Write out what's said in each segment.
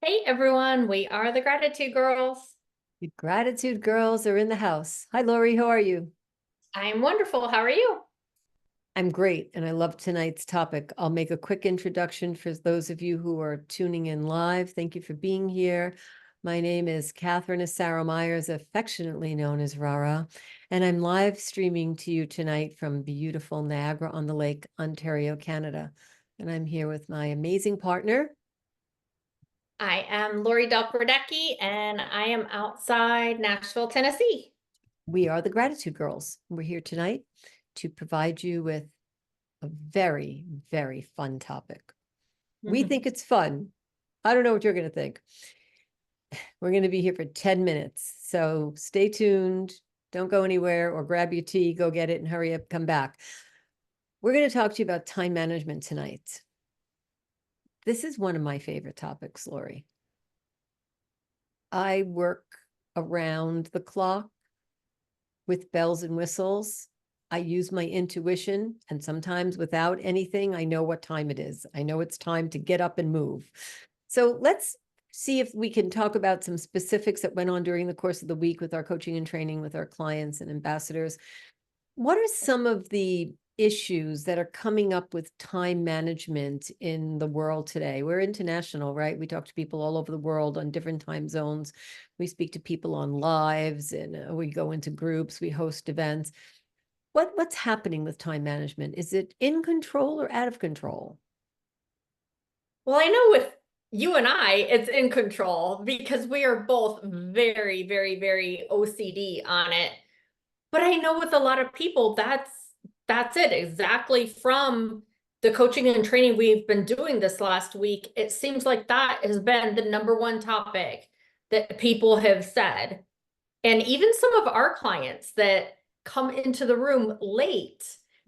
Hey everyone, we are the Gratitude Girls. The Gratitude Girls are in the house. Hi, Laurie. How are you? I'm wonderful. How are you? I'm great, and I love tonight's topic. I'll make a quick introduction for those of you who are tuning in live. Thank you for being here. My name is Catherine Asaro Myers, affectionately known as RaRa, and I'm live streaming to you tonight from beautiful Niagara-on-the-Lake, Ontario, Canada. And I'm here with my amazing partner. I am Lori Radecki and I am outside Nashville, Tennessee. We are the Gratitude Girls. We're here tonight to provide you with a very, very fun topic. We think it's fun. I don't know what you're going to think. We're going to be here for 10 minutes. So stay tuned. Don't go anywhere or grab your tea, go get it and hurry up, come back. We're going to talk to you about time management tonight. This is one of my favorite topics, Lori. I work around the clock with bells and whistles. I use my intuition, and sometimes without anything, I know what time it is. I know it's time to get up and move. So let's see if we can talk about some specifics that went on during the course of the week with our coaching and training with our clients and ambassadors. What are some of the issues that are coming up with time management in the world today? We're international, right? We talk to people all over the world on different time zones. We speak to people on lives, and we go into groups, we host events. What's happening with time management? Is it in control or out of control? Well, I know with you and I, it's in control because we are both very, very, very OCD on it. But I know with a lot of people, that's it exactly from the coaching and training we've been doing this last week. It seems like that has been the number one topic that people have said. And even some of our clients that come into the room late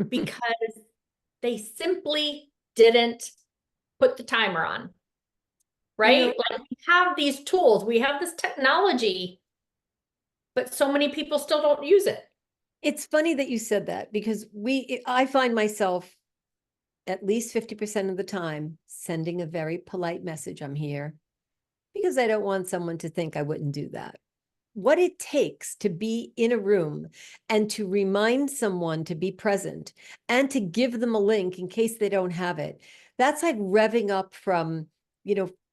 because they simply didn't put the timer on, You know, right? Like we have these tools, we have this technology, but so many people still don't use it. it's funny that you said that because I find myself at least 50% of the time sending a very polite message. I'm here because I don't want someone to think I wouldn't do that. What it takes to be in a room and to remind someone to be present and to give them a link in case they don't have it. That's like revving up from,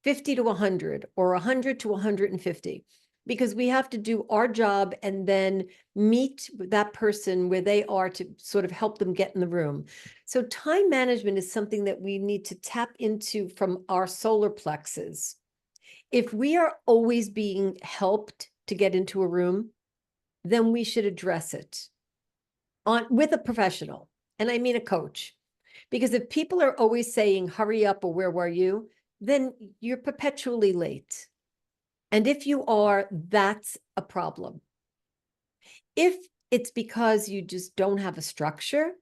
50 to 100 or 100 to 150, because we have to do our job and then meet that person where they are to sort of help them get in the room. So time management is something that we need to tap into from our solar plexus. If we are always being helped to get into a room, then we should address it with a professional. And I mean a coach. Because if people are always saying, hurry up, or where were you? Then you're perpetually late. And if you are, that's a problem. If it's because you just don't have a structure,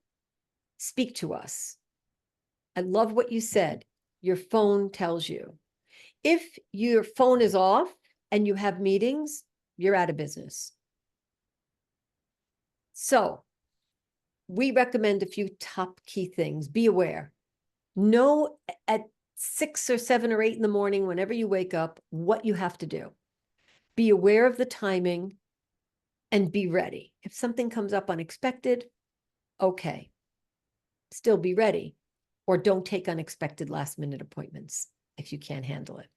speak to us. I love what you said. Your phone tells you. If your phone is off and you have meetings, you're out of business. So we recommend a few top key things. Be aware. Know at 6 or 7 or 8 in the morning, whenever you wake up, what you have to do. Be aware of the timing and be ready. If something comes up unexpected, okay, still be ready. Or don't take unexpected last-minute appointments if you can't handle it.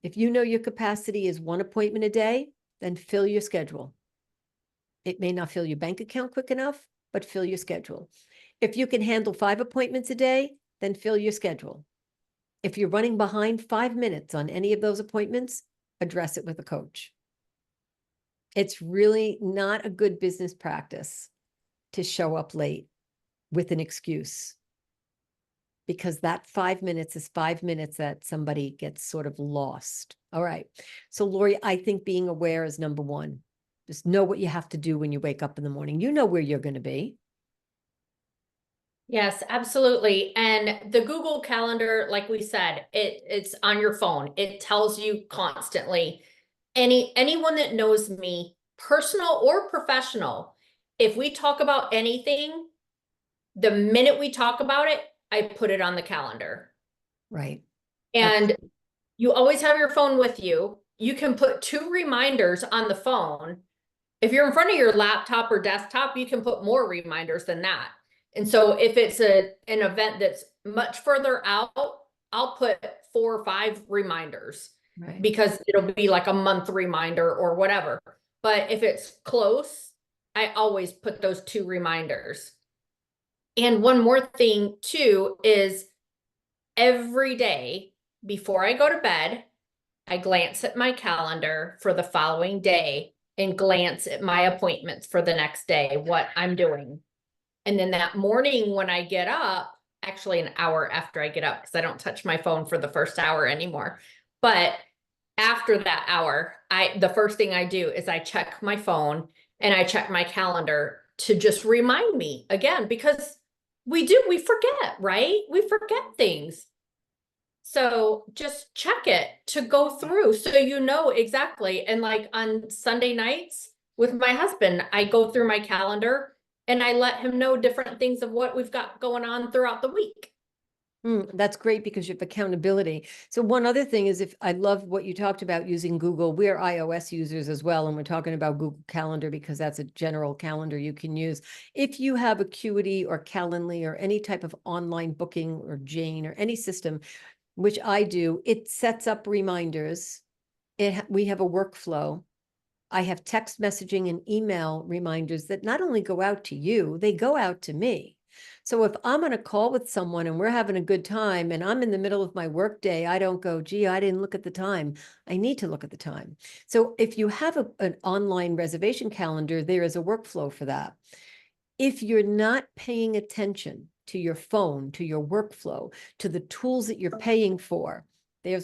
If you know your capacity is 1 appointment a day, then fill your schedule. It may not fill your bank account quick enough, but fill your schedule. If you can handle 5 appointments a day, then fill your schedule. If you're running behind 5 minutes on any of those appointments, address it with a coach. It's really not a good business practice to show up late with an excuse, because that 5 minutes is 5 minutes that somebody gets sort of lost. All right. So Lori, I think being aware is number one. Just know what you have to do when you wake up in the morning. You know where you're going to be. Yes, absolutely. And the Google Calendar, like we said, it's on your phone. It tells you constantly. Anyone that knows me, personal or professional, if we talk about anything, the minute we talk about it, I put it on the calendar. Right. And Absolutely. You always have your phone with you. You can put two reminders on the phone. If you're in front of your laptop or desktop, you can put more reminders than that. And so if it's an event that's much further out, I'll put 4 or 5 reminders Right. because it'll be like a month reminder or whatever. But if it's close, I always put those two reminders. And one more thing too is every day before I go to bed, I glance at my calendar for the following day and glance at my appointments for the next day, what I'm doing. And then that morning when I get up, actually an hour after I get up, because I don't touch my phone for the first hour anymore. But after that hour, the first thing I do is I check my phone and I check my calendar to just remind me again, because we forget, right? We forget things. So just check it to go through so you know exactly. And like on Sunday nights with my husband, I go through my calendar and I let him know different things of what we've got going on throughout the week. That's great because you have accountability. So one other thing is, if I love what you talked about using Google, we're iOS users as well. And we're talking about Google Calendar because that's a general calendar you can use. If you have Acuity or Calendly or any type of online booking or Jane or any system, which I do, it sets up reminders. We have a workflow. I have text messaging and email reminders that not only go out to you, they go out to me. So if I'm on a call with someone and we're having a good time and I'm in the middle of my workday, I don't go, gee, I didn't look at the time. I need to look at the time. So if you have an online reservation calendar, there is a workflow for that. If you're not paying attention to your phone, to your workflow, to the tools that you're paying for, there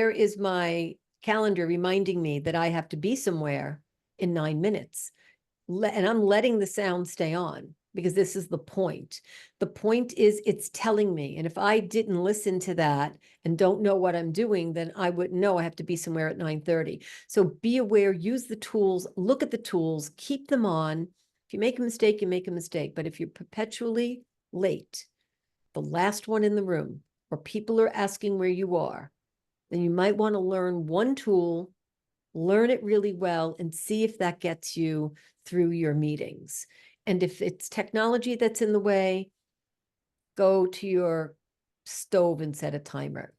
is my calendar reminding me that I have to be somewhere in 9 minutes. And I'm letting the sound stay on because this is the point. The point is it's telling me. And if I didn't listen to that and don't know what I'm doing, then I wouldn't know I have to be somewhere at 9:30. So be aware, use the tools, look at the tools, keep them on. If you make a mistake, you make a mistake. But if you're perpetually late, the last one in the room, or people are asking where you are, then you might want to learn one tool, learn it really well, and see if that gets you through your meetings. And if it's technology that's in the way, go to your stove and set a timer.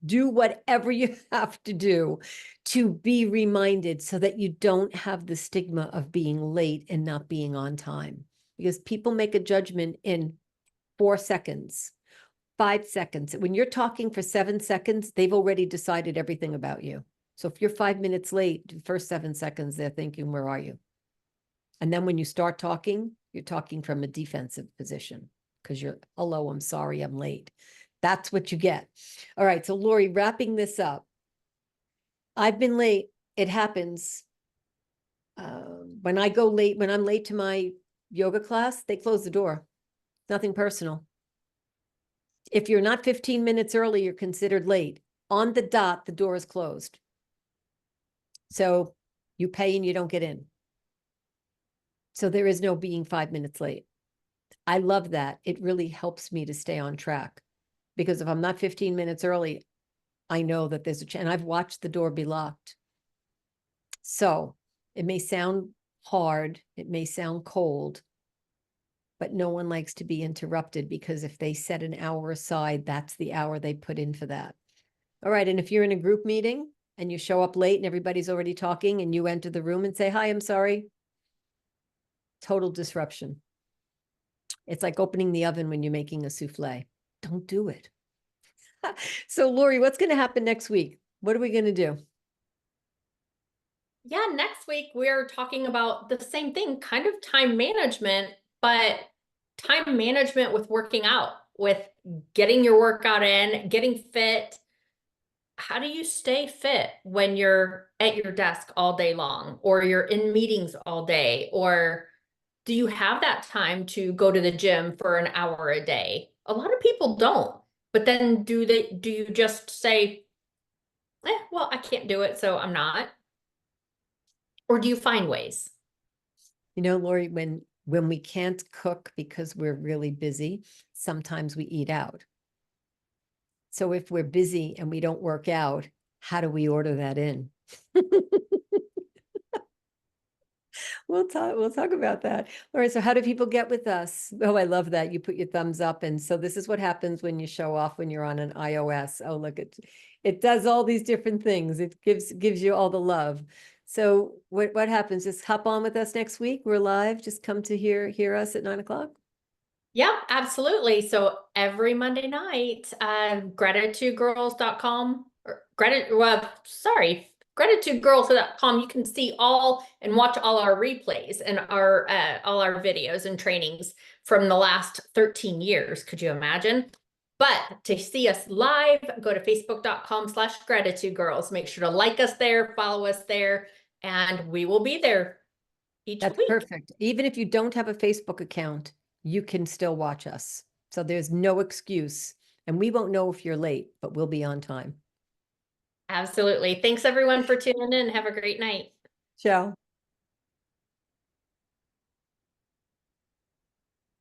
Do whatever you have to do to be reminded so that you don't have the stigma of being late and not being on time. Because people make a judgment in 4 seconds. 5 seconds. When you're talking for 7 seconds, they've already decided everything about you. So if you're 5 minutes late, the first 7 seconds, they're thinking, where are you? And then when you start talking, you're talking from a defensive position because you're, hello, I'm sorry, I'm late. That's what you get. All right. So Laurie, wrapping this up, I've been late. It happens. When I go late, when I'm late to my yoga class, they close the door. Nothing personal. If you're not 15 minutes early, you're considered late. On the dot, the door is closed. So you pay and you don't get in. So there is no being 5 minutes late. I love that. It really helps me to stay on track because if I'm not 15 minutes early, I know that there's a chance. And I've watched the door be locked. So it may sound hard, it may sound cold, but no one likes to be interrupted because if they set an hour aside, that's the hour they put in for that. All right. And if you're in a group meeting and you show up late and everybody's already talking and you enter the room and say, hi, I'm sorry. Total disruption. It's like opening the oven when you're making a souffle. Don't do it. So Laurie, what's going to happen next week? What are we going to do? Yeah, next week we're talking about the same thing, kind of time management, but time management with working out, with getting your workout in, getting fit. How do you stay fit when you're at your desk all day long or you're in meetings all day? Or do you have that time to go to the gym for an hour a day? A lot of people don't. But then do you just say, well, I can't do it, so I'm not? Or do you find ways? Laurie, when we can't cook because we're really busy, sometimes we eat out. So if we're busy and we don't work out, how do we order that in? We'll talk about that. All right, so how do people get with us? Oh, I love that. You put your thumbs up. And so this is what happens when you show off when you're on an iOS. Oh, look, it does all these different things. It gives you all the love. So what happens? Just hop on with us next week. We're live. Just come to hear us at 9 o'clock. Yeah, absolutely. So every Monday night, gratitudegirls.com or gratitudegirls.com, you can see all and watch all our replays and all our videos and trainings from the last 13 years. Could you imagine? But to see us live, go to facebook.com/gratitudegirls. Make sure to like us there, follow us there, and we will be there each That's week. perfect. Even if you don't have a Facebook account, you can still watch us. So there's no excuse. And we won't know if you're late, but we'll be on time. Absolutely. Thanks everyone for tuning in. Have a great night. Ciao.